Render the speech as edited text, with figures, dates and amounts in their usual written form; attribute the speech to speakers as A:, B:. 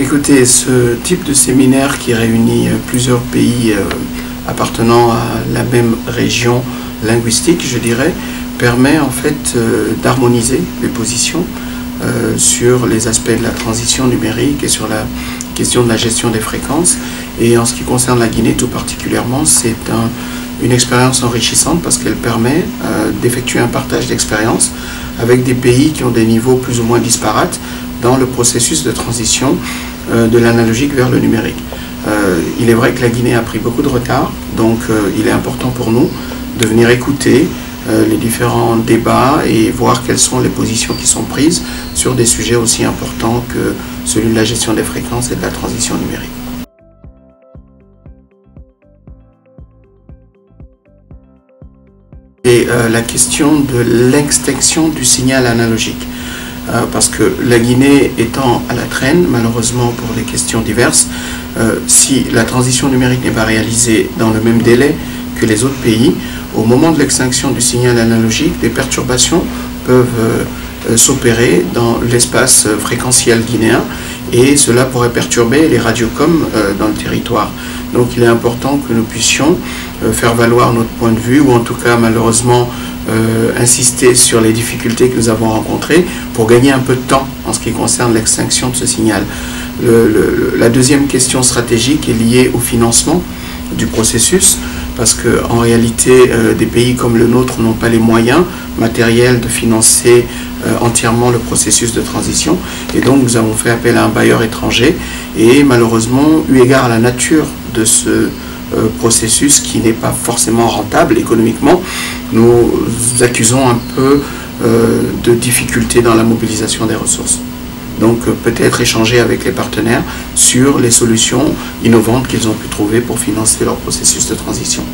A: Écoutez, ce type de séminaire qui réunit plusieurs pays appartenant à la même région linguistique, je dirais, permet en fait d'harmoniser les positions sur les aspects de la transition numérique et sur la question de la gestion des fréquences. Et en ce qui concerne la Guinée tout particulièrement, c'est une expérience enrichissante parce qu'elle permet d'effectuer un partage d'expériences avec des pays qui ont des niveaux plus ou moins disparates dans le processus de transition de l'analogique vers le numérique. Il est vrai que la Guinée a pris beaucoup de retard, donc il est important pour nous de venir écouter les différents débats et voir quelles sont les positions qui sont prises sur des sujets aussi importants que celui de la gestion des fréquences et de la transition numérique. Et la question de l'extinction du signal analogique. Parce que la Guinée étant à la traîne, malheureusement pour des questions diverses, si la transition numérique n'est pas réalisée dans le même délai que les autres pays, au moment de l'extinction du signal analogique, des perturbations peuvent s'opérer dans l'espace fréquentiel guinéen et cela pourrait perturber les radiocoms dans le territoire. Donc il est important que nous puissions faire valoir notre point de vue ou en tout cas malheureusement insister sur les difficultés que nous avons rencontrées pour gagner un peu de temps en ce qui concerne l'extinction de ce signal. La deuxième question stratégique est liée au financement du processus parce qu'en réalité des pays comme le nôtre n'ont pas les moyens matériels de financer entièrement le processus de transition et donc nous avons fait appel à un bailleur étranger et malheureusement eu égard à la nature de ce processus qui n'est pas forcément rentable économiquement, nous accusons un peu de difficultés dans la mobilisation des ressources. Donc peut-être échanger avec les partenaires sur les solutions innovantes qu'ils ont pu trouver pour financer leur processus de transition.